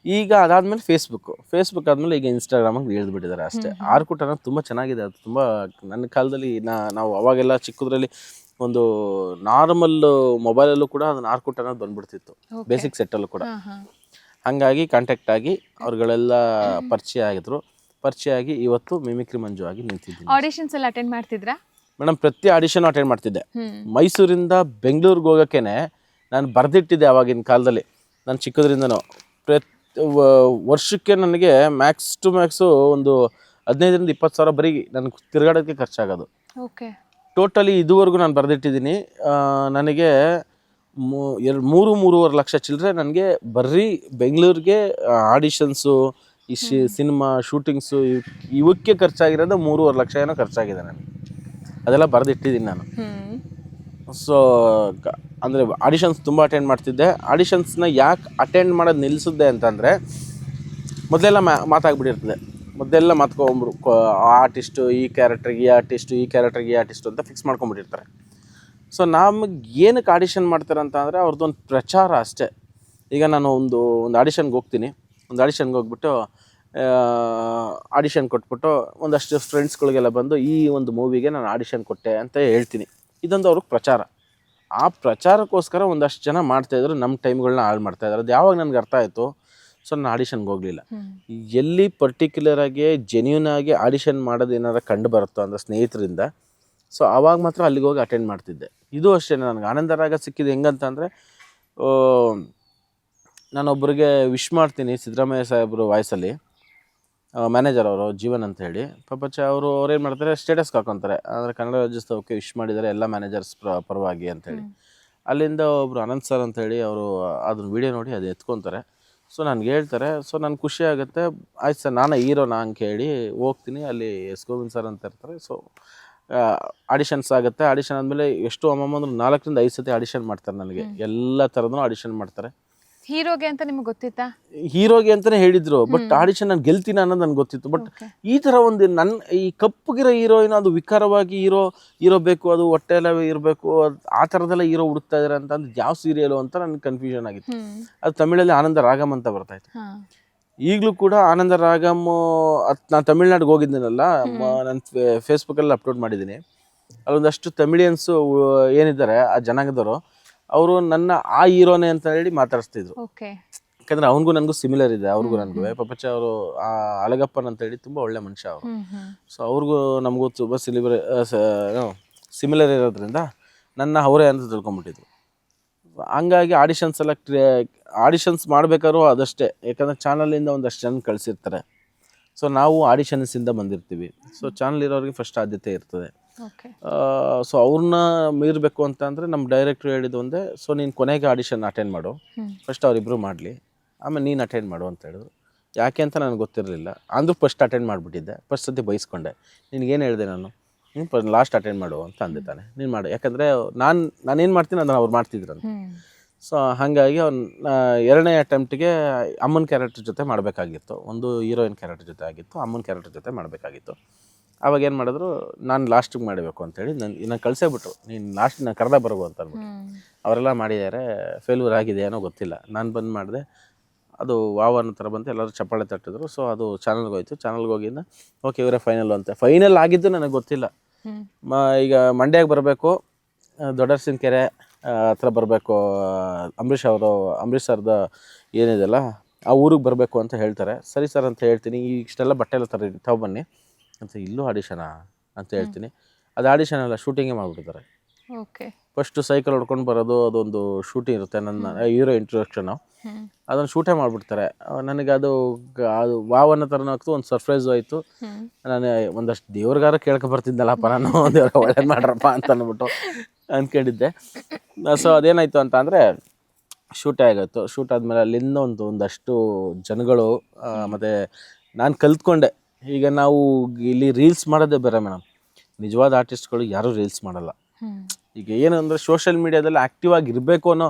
ಈಗ ಅದಾದಮೇಲೆ ಫೇಸ್ಬುಕ್ ಆದಮೇಲೆ ಈಗ ಇನ್ಸ್ಟಾಗ್ರಾಮಿಗೆ ಇಳಿದ್ಬಿಟ್ಟಿದ್ದಾರೆ ಅಷ್ಟೇ. ಆರ್ಕುಟ್ ಅನ್ನೋದು ತುಂಬ ಚೆನ್ನಾಗಿದೆ. ಅದು ತುಂಬ ನನ್ನ ಕಾಲದಲ್ಲಿ ನಾವು ಅವಾಗೆಲ್ಲ ಚಿಕ್ಕದ್ರಲ್ಲಿ ಒಂದು ನಾರ್ಮಲ್ ಮೊಬೈಲಲ್ಲೂ ಕೂಡ ಅದನ್ನ ಆರ್ಕುಟ್ ಅನ್ನೋದು ಬಂದ್ಬಿಡ್ತಿತ್ತು, ಬೇಸಿಕ್ ಸೆಟ್ಟಲ್ಲೂ ಕೂಡ. ಹಾಗಾಗಿ ಕಾಂಟ್ಯಾಕ್ಟ್ ಆಗಿ ಅವ್ರುಗಳೆಲ್ಲ ಪರಿಚಯ ಆಗಿ ಇವತ್ತು ಮಿಮಿಕ್ರಿ ಮಂಜು ಆಗಿ ನಿಂತಿದ್ದೀನಿ. ಆಡಿಷನ್ಸ್ ಎಲ್ಲ ಅಟೆಂಡ್ ಮಾಡ್ತಿದ್ರಾ ಮೇಡಮ್? ಪ್ರತಿ ಆಡಿಷನ್ ಅಟೆಂಡ್ ಮಾಡ್ತಿದ್ದೆ. ಮೈಸೂರಿಂದ ಬೆಂಗಳೂರಿಗೆ ಹೋಗೋಕ್ಕೇನೆ ನಾನು ಬರೆದಿಟ್ಟಿದ್ದೆ ಆವಾಗಿನ ಕಾಲದಲ್ಲಿ. ನಾನು ಚಿಕ್ಕದ್ರಿಂದನೂ ವರ್ಷಕ್ಕೆ ನನಗೆ ಮ್ಯಾಕ್ಸ್ ಟು ಮ್ಯಾಕ್ಸು ಒಂದು 15,000-20,000 ಬರೀ ನನಗೆ ತಿರುಗಾಡೋಕ್ಕೆ ಖರ್ಚಾಗೋದು. ಟೋಟಲಿ ಇದುವರೆಗೂ ನಾನು ಬರೆದಿಟ್ಟಿದ್ದೀನಿ. ನನಗೆ 3-3.5 ಲಕ್ಷ ಚಿಲ್ಲರೆ ನನಗೆ ಬರೀ ಬೆಂಗಳೂರಿಗೆ ಆಡಿಷನ್ಸು, ಈ ಸಿನಿಮಾ ಶೂಟಿಂಗ್ಸು ಇವಕ್ಕೆ ಖರ್ಚಾಗಿರೋದು 3.5 ಲಕ್ಷ ಏನೋ ಖರ್ಚಾಗಿದೆ ನನಗೆ. ಅದೆಲ್ಲ ಬರೆದಿಟ್ಟಿದ್ದೀನಿ ನಾನು. ಸೊ ಅಂದರೆ ಆಡಿಷನ್ಸ್ ತುಂಬ ಅಟೆಂಡ್ ಮಾಡ್ತಿದ್ದೆ. ಆಡಿಷನ್ಸ್ನ ಯಾಕೆ ಅಟೆಂಡ್ ಮಾಡೋದು ನಿಲ್ಲಿಸಿದ್ದೆ ಅಂತಂದರೆ, ಮೊದಲೆಲ್ಲ ಮಾತಾಗ್ಬಿಟ್ಟಿರ್ತದೆ. ಮೊದಲೆಲ್ಲ ಮಾತ್ಕೊಂಡ್ರು, ಆರ್ಟಿಸ್ಟು ಈ ಕ್ಯಾರೆಕ್ಟ್ರಿಗೆ ಈ ಆರ್ಟಿಸ್ಟು, ಈ ಕ್ಯಾರೆಕ್ಟ್ರಿಗೆ ಈ ಆರ್ಟಿಸ್ಟು ಅಂತ ಫಿಕ್ಸ್ ಮಾಡ್ಕೊಂಡ್ಬಿಟ್ಟಿರ್ತಾರೆ. ಸೊ ನಮಗೆ ಏನಕ್ಕೆ ಆಡಿಷನ್ ಮಾಡ್ತಾರೆ ಅಂತ ಅಂದರೆ ಅವ್ರದ್ದೊಂದು ಪ್ರಚಾರ ಅಷ್ಟೇ. ಈಗ ನಾನು ಒಂದು ಆಡಿಷನ್ಗೆ ಹೋಗ್ತೀನಿ. ಒಂದು ಆಡಿಷನ್ಗೆ ಹೋಗ್ಬಿಟ್ಟು ಆಡಿಷನ್ ಕೊಟ್ಬಿಟ್ಟು ಒಂದಷ್ಟು ಫ್ರೆಂಡ್ಸ್ಗಳಿಗೆಲ್ಲ ಬಂದು ಈ ಒಂದು ಮೂವಿಗೆ ನಾನು ಆಡಿಷನ್ ಕೊಟ್ಟೆ ಅಂತ ಹೇಳ್ತೀನಿ. ಇದೊಂದು ಅವ್ರಿಗೆ ಪ್ರಚಾರ. ಆ ಪ್ರಚಾರಕ್ಕೋಸ್ಕರ ಒಂದಷ್ಟು ಜನ ಮಾಡ್ತಾಯಿದ್ರು, ನಮ್ಮ ಟೈಮ್ಗಳನ್ನ ಹಾಳು ಮಾಡ್ತಾಯಿದ್ರು. ಅದು ಯಾವಾಗ ನನಗೆ ಅರ್ಥ ಆಯಿತು, ಸೊ ನಾನು ಆಡಿಷನ್ಗೆ ಹೋಗಲಿಲ್ಲ. ಎಲ್ಲಿ ಪರ್ಟಿಕ್ಯುಲರಾಗಿ ಜೆನ್ಯೂನ್ ಆಗಿ ಆಡಿಷನ್ ಮಾಡೋದು ಏನಾರು ಕಂಡು ಬರುತ್ತೋ ಅಂದರೆ ಸ್ನೇಹಿತರಿಂದ, ಸೊ ಆವಾಗ ಮಾತ್ರ ಅಲ್ಲಿಗೆ ಹೋಗಿ ಅಟೆಂಡ್ ಮಾಡ್ತಿದ್ದೆ. ಇದು ಅಷ್ಟೇ ನನಗೆ ಆನಂದರಾಗ ಸಿಕ್ಕಿದ್ದು ಹೆಂಗಂತಂದರೆ, ನಾನೊಬ್ಬರಿಗೆ ವಿಶ್ ಮಾಡ್ತೀನಿ ಸಿದ್ದರಾಮಯ್ಯ ಸಾಹೇಬ್ರು ವಾಯ್ಸಲ್ಲಿ. ಮ್ಯಾನೇಜರ್ ಅವರು ಜೀವನ್ ಅಂತ ಹೇಳಿ, ಪಾಪಚ್ಚ ಅವ್ರೇನು ಮಾಡ್ತಾರೆ, ಸ್ಟೇಟಸ್ಗೆ ಹಾಕೊತಾರೆ, ಅಂದರೆ ಕನ್ನಡ ರಾಜ್ಯೋತ್ಸವಕ್ಕೆ ವಿಶ್ ಮಾಡಿದ್ದಾರೆ ಎಲ್ಲ ಮ್ಯಾನೇಜರ್ಸ್ ಪರವಾಗಿ ಅಂಥೇಳಿ. ಅಲ್ಲಿಂದ ಒಬ್ಬರು ಅನಂತ್ ಸರ್ ಅಂಥೇಳಿ ಅವರು ಅದನ್ನ ವೀಡಿಯೋ ನೋಡಿ ಅದು ಎತ್ಕೊತಾರೆ. ಸೊ ನನಗೆ ಹೇಳ್ತಾರೆ. ಸೊ ನನಗೆ ಖುಷಿ ಆಗುತ್ತೆ. ಆಯ್ತು ಸರ್, ನಾನು ಹೀರೋನಾ ಅಂತ ಹೇಳಿ ಹೋಗ್ತೀನಿ. ಅಲ್ಲಿ ಎಸ್ ಗೋವಿಂದ್ ಸರ್ ಅಂತ ಇರ್ತಾರೆ. ಸೊ ಆಡಿಷನ್ಸ್ ಆಗುತ್ತೆ. ಆಡಿಷನ್ ಆದಮೇಲೆ ಎಷ್ಟು ಅಮ್ಮಮ್ಮ ಅಂದ್ರೆ 4 ರಿಂದ 5 ಸತಿ ಆಡಿಷನ್ ಮಾಡ್ತಾರೆ ನನಗೆ. ಎಲ್ಲ ಥರದೂ ಆಡಿಷನ್ ಮಾಡ್ತಾರೆ. ಹೀರೋಗೆ ಅಂತ ನಿಮ್ಗೆ ಗೊತ್ತಿತ್ತಾ? ಹೀರೋಗೆ ಅಂತಾನೆ ಹೇಳಿದ್ರು, ಬಟ್ ಆಡಿಷನ್ ನಾನು ಗೆಲ್ತೀನಿ ಅನ್ನೋದು ನನಗೆ ಗೊತ್ತಿತ್ತು. ಬಟ್ ಈ ಥರ ಒಂದು ನನ್ನ ಈ ಕಪ್ಪಗಿರೋ ಹೀರೋಯಿನ್ ಅದು ವಿಕಾರವಾಗಿ ಹೀರೋ ಬೇಕು, ಅದು ಹೊಟ್ಟೆ ಎಲ್ಲ ಇರಬೇಕು, ಆ ಥರದೆಲ್ಲ ಹೀರೋ ಹುಡುಕ್ತಾ ಇದ್ದಾರೆ ಅಂತ ಅಂದು ಯಾವ ಸೀರಿಯಲು ಅಂತ ನನಗೆ ಕನ್ಫ್ಯೂಷನ್ ಆಗಿತ್ತು. ಅದು ತಮಿಳಲ್ಲಿ ಆನಂದ ರಾಗಮ್ ಅಂತ ಬರ್ತಾಯಿತ್ತು. ಈಗಲೂ ಕೂಡ ಆನಂದ ರಾಗಮ್ ನಾನು ತಮಿಳ್ನಾಡಿಗೆ ಹೋಗಿದ್ದೀನಲ್ಲ, ನಾನು ಫೇಸ್ಬುಕ್ಕಲ್ಲಿ ಅಪ್ಲೋಡ್ ಮಾಡಿದ್ದೀನಿ. ಅಲ್ಲೊಂದಷ್ಟು ತಮಿಳಿಯನ್ಸು ಏನಿದ್ದಾರೆ ಆ ಜನಾಂಗದವರು, ಅವರು ನನ್ನ ಆ ಹೀರೋನೇ ಅಂತ ಹೇಳಿ ಮಾತಾಡಿಸ್ತಿದ್ರು. ಯಾಕಂದ್ರೆ ಅವನಿಗೂ ನನಗೂ ಸಿಮಿಲರ್ ಇದೆ, ಅವ್ರಿಗೂ ನನಗೂ. ಪಪಚ್ಚ ಅವರು ಆ ಅಳಗಪ್ಪನ್ ಅಂತ ಹೇಳಿ ತುಂಬ ಒಳ್ಳೆ ಮನುಷ್ಯ ಅವರು. ಸೊ ಅವ್ರಿಗೂ ನಮಗೂ ತುಂಬ ಸಿಮಿಲರ್ ಇರೋದ್ರಿಂದ ನನ್ನ ಅವರೇ ಅಂತ ತಿಳ್ಕೊಂಬಿಟ್ಟಿದ್ರು. ಹಂಗಾಗಿ ಆಡಿಷನ್ಸ್ ಮಾಡ್ಬೇಕಾದ್ರೂ ಅದಷ್ಟೇ, ಯಾಕಂದರೆ ಚಾನಲಿಂದ ಒಂದಷ್ಟು ಜನ ಕಳಿಸಿರ್ತಾರೆ. ಸೊ ನಾವು ಆಡಿಷನ್ಸಿಂದ ಬಂದಿರ್ತೀವಿ. ಸೊ ಚಾನಲ್ ಇರೋರಿಗೆ ಫಸ್ಟ್ ಆದ್ಯತೆ ಇರ್ತದೆ. ಸೊ ಅವ್ರನ್ನ ಮೀರಬೇಕು ಅಂತ ಅಂದರೆ ನಮ್ಮ ಡೈರೆಕ್ಟ್ರು ಹೇಳಿದ್ದು ಒಂದೇ, ಸೊ ನೀನು ಕೊನೆಗೆ ಆಡಿಷನ್ ಅಟೆಂಡ್ ಮಾಡು, ಫಸ್ಟ್ ಅವರಿಬ್ಬರು ಮಾಡಲಿ, ಆಮೇಲೆ ನೀನು ಅಟೆಂಡ್ ಮಾಡು ಅಂತ ಹೇಳಿದ್ರು. ಯಾಕೆ ಅಂತ ನನಗೆ ಗೊತ್ತಿರಲಿಲ್ಲ. ಅಂದರೂ ಫಸ್ಟ್ ಅಟೆಂಡ್ ಮಾಡಿಬಿಟ್ಟಿದ್ದೆ. ಫಸ್ಟ್ ಸತಿ ಬೈಸ್ಕೊಂಡೆ, ನಿನಗೇನು ಹೇಳಿದೆ ನಾನು, ನೀನು ಲಾಸ್ಟ್ ಅಟೆಂಡ್ ಮಾಡು ಅಂತ ಅಂದೆ ತಾನೆ, ನೀನು ಮಾಡು. ಯಾಕಂದರೆ ನಾನೇನು ಮಾಡ್ತೀನಿ ಅದನ್ನು ಅವ್ರು ಮಾಡ್ತಿದ್ರಂತ. ಸೊ ಹಾಗಾಗಿ ಅವ್ನು 2ನೇ ಅಟೆಂಪ್ಟಿಗೆ ಅಮ್ಮನ ಕ್ಯಾರೆಕ್ಟರ್ ಜೊತೆ ಮಾಡಬೇಕಾಗಿತ್ತು. ಒಂದು ಹೀರೋಯಿನ್ ಕ್ಯಾರೆಕ್ಟರ್ ಜೊತೆ ಆಗಿತ್ತು, ಅಮ್ಮನ ಕ್ಯಾರೆಕ್ಟರ್ ಜೊತೆ ಮಾಡಬೇಕಾಗಿತ್ತು. ಆವಾಗ ಏನು ಮಾಡಿದ್ರು, ನಾನು ಲಾಸ್ಟಿಗೆ ಮಾಡಬೇಕು ಅಂತೇಳಿ ನಾನು ಕಳಿಸೇಬಿಟ್ರು, ನೀನು ಲಾಸ್ಟ್ ನಾನು ಕರೆದ ಬರ್ಬೋ ಅಂತ ಅಂದ್ಬಿಟ್ಟು. ಅವರೆಲ್ಲ ಮಾಡಿದ್ದಾರೆ, ಫೇಲ್ಯೂರ್ ಆಗಿದೆ ಏನೋ ಗೊತ್ತಿಲ್ಲ. ನಾನು ಬಂದು ಮಾಡಿದೆ, ಅದು ವಾವ್ ಅನ್ನೋ ಥರ ಬಂತು, ಎಲ್ಲರೂ ಚಪ್ಪಾಳೆ ತಟ್ಟಿದ್ರು. ಸೊ ಅದು ಚಾನಲ್ಗೆ ಹೋಯ್ತು. ಚಾನಲ್ಗೆ ಹೋಗಿದ್ದ ಓಕೆ ಇವರೇ ಫೈನಲ್ ಅಂತ. ಫೈನಲ್ ಆಗಿದ್ದು ನನಗೆ ಗೊತ್ತಿಲ್ಲ. ಈಗ ಮಂಡ್ಯಕ್ಕೆ ಬರಬೇಕು, ದೊಡ್ಡರಸಿನ ಕೆರೆ ಹತ್ರ ಬರಬೇಕು, ಅಂಬರೀಷ್ ಸರ್ದ ಏನಿದೆಲ್ಲ ಆ ಊರಿಗೆ ಬರಬೇಕು ಅಂತ ಹೇಳ್ತಾರೆ. ಸರಿ ಸರ್ ಅಂತ ಹೇಳ್ತೀನಿ, ಇಷ್ಟೆಲ್ಲ ಬಟ್ಟೆ ಎಲ್ಲ ತಾವು ಬನ್ನಿ ಅಂತ. ಇಲ್ಲೂ ಆಡಿಷನಾ ಅಂತ ಹೇಳ್ತೀನಿ. ಅದು ಆಡಿಷನ್ ಎಲ್ಲ ಶೂಟಿಂಗೇ ಮಾಡಿಬಿಟ್ಟಿದ್ದಾರೆ. ಫಸ್ಟು ಸೈಕಲ್ ಹೊಡ್ಕೊಂಡು ಬರೋದು, ಅದೊಂದು ಶೂಟಿಂಗ್ ಇರುತ್ತೆ, ನನ್ನ ಹೀರೋ ಇಂಟ್ರೊಡಕ್ಷನು, ಅದನ್ನು ಶೂಟೇ ಮಾಡಿಬಿಡ್ತಾರೆ. ನನಗೆ ಅದು ವಾವ್ ಅನ್ನೋ ಥರನೂ ಆಗ್ತು, ಒಂದು ಸರ್ಪ್ರೈಸು ಆಯಿತು. ನಾನು ಒಂದಷ್ಟು ದೇವ್ರಿಗಾರ ಬರ್ತಿದ್ದಲ್ಲಪ್ಪ, ನಾನು ದೇವ್ರ ಒಳ್ಳೇದು ಮಾಡ್ರಪ್ಪ ಅಂತ ಅಂದ್ಬಿಟ್ಟು ಅಂದ್ಕೊಂಡಿದ್ದೆ. ಸೊ ಅದೇನಾಯಿತು ಅಂತ ಅಂದರೆ ಶೂಟೇ ಆಗೋಯ್ತು. ಶೂಟ್ ಆದಮೇಲೆ ಅಲ್ಲಿಂದ ಒಂದಷ್ಟು ಜನಗಳು, ಮತ್ತು ನಾನು ಕಲ್ತ್ಕೊಂಡೆ. ಈಗ ನಾವು ಇಲ್ಲಿ ರೀಲ್ಸ್ ಮಾಡೋದೇ ಬೇರೆ ಮೇಡಮ್, ನಿಜವಾದ ಆರ್ಟಿಸ್ಟ್ಗಳು ಯಾರೂ ರೀಲ್ಸ್ ಮಾಡಲ್ಲ. ಈಗ ಏನು ಅಂದರೆ ಸೋಷಿಯಲ್ ಮೀಡಿಯಾದಲ್ಲಿ ಆ್ಯಕ್ಟಿವ್ ಆಗಿ ಇರಬೇಕು ಅನ್ನೋ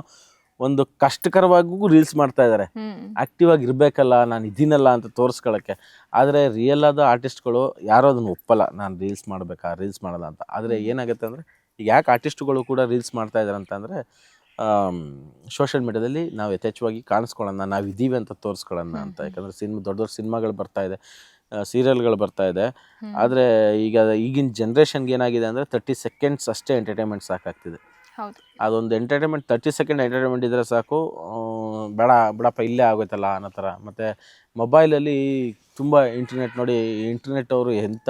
ಒಂದು ಕಷ್ಟಕರವಾಗೂ ರೀಲ್ಸ್ ಮಾಡ್ತಾ ಇದ್ದಾರೆ. ಆ್ಯಕ್ಟಿವ್ ಆಗಿ ಇರಬೇಕಲ್ಲ, ನಾನು ಇದೀನಲ್ಲ ಅಂತ ತೋರಿಸ್ಕೊಳ್ಳೋಕ್ಕೆ. ಆದರೆ ರಿಯಲ್ ಆದ ಆರ್ಟಿಸ್ಟ್ಗಳು ಯಾರೋ ಅದನ್ನು ಒಪ್ಪಲ್ಲ, ನಾನು ರೀಲ್ಸ್ ಮಾಡಲ್ಲ ಅಂತ. ಆದರೆ ಏನಾಗುತ್ತೆ ಅಂದರೆ, ಈಗ ಯಾಕೆ ಆರ್ಟಿಸ್ಟ್ಗಳು ಕೂಡ ರೀಲ್ಸ್ ಮಾಡ್ತಾ ಇದ್ದಾರೆ ಅಂತಂದರೆ, ಸೋಷಿಯಲ್ ಮೀಡಿಯಾದಲ್ಲಿ ನಾವು ಯಥೇಚ್ಛವಾಗಿ ಕಾಣಿಸ್ಕೊಳ್ಳೋಣ, ನಾವು ಇದ್ದೀವಿ ಅಂತ ತೋರಿಸ್ಕೊಳ್ಳೋಣ ಅಂತ. ಯಾಕಂದರೆ ದೊಡ್ಡ ಸಿನಿಮಾಗಳು ಬರ್ತಾ ಇದೆ, ಸೀರಿಯಲ್ಗಳು ಬರ್ತಾ ಇದೆ. ಆದರೆ ಈಗಿನ ಜನ್ರೇಷನ್ಗೆ ಏನಾಗಿದೆ ಅಂದರೆ 30 ಸೆಕೆಂಡ್ಸ್ ಅಷ್ಟೇ ಎಂಟರ್ಟೈನ್ಮೆಂಟ್ ಸಾಕಾಗ್ತಿದೆ. ಅದೊಂದು ಎಂಟರ್ಟೈನ್ಮೆಂಟ್ 30 ಸೆಕೆಂಡ್ ಎಂಟರ್ಟೈನ್ಮೆಂಟ್ ಇದ್ದರೆ ಸಾಕು, ಬಿಡಪ್ಪ ಇಲ್ಲೇ ಆಗೋಯ್ತಲ್ಲ ಅನ್ನೋ ಥರ. ಮತ್ತು ಮೊಬೈಲಲ್ಲಿ ತುಂಬ ಇಂಟರ್ನೆಟ್ ಇಂಟರ್ನೆಟ್ ಅವರು ಎಂಥ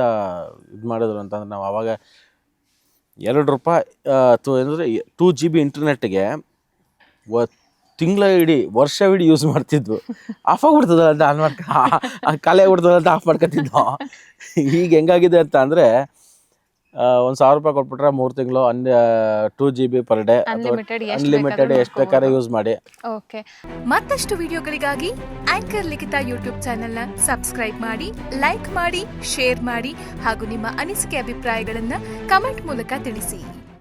ಇದು ಮಾಡಿದ್ರು ಅಂತಂದ್ರೆ, ನಾವು ಆವಾಗ ₹2 ಅಂದರೆ 2 GB ಇಂಟರ್ನೆಟ್ಗೆ ತಿಂಗಳ ವರ್ಷ ಯೂಸ್ ಮಾಡ್ತಿದ್ವು. ಆಫ್ ಆಗಿಬಿಡ್ತದಲ್ಲ ಅಂತ ಆನ್ ಖಾಲಿ ಆಗ್ಬಿಡ್ತದಲ್ಲ ಅಂತ ಆಫ್ ಮಾಡ್ಕೊತಿದ್ವು. ಈಗ ಹೆಂಗಾಗಿದೆ ಅಂತ ಅಂದರೆ, ₹1,000 ಕೊಟ್ಬಿಟ್ರೆ 3 ತಿಂಗಳು 2 GB ಪರ್ ಡೇ, ಅನ್ಲಿಮಿಟೆಡ್ ಎಷ್ಟು ಬೇಕಾದ್ರೆ ಯೂಸ್ ಮಾಡಿ. ಮತ್ತಷ್ಟು ವಿಡಿಯೋಗಳಿಗಾಗಿ ಆಂಕರ್ ಲಿಖಿತ ಯೂಟ್ಯೂಬ್ ಚಾನೆಲ್ನ ಸಬ್ಸ್ಕ್ರೈಬ್ ಮಾಡಿ, ಲೈಕ್ ಮಾಡಿ, ಶೇರ್ ಮಾಡಿ ಹಾಗೂ ನಿಮ್ಮ ಅನಿಸಿಕೆ ಅಭಿಪ್ರಾಯಗಳನ್ನು ಕಮೆಂಟ್ ಮೂಲಕ ತಿಳಿಸಿ.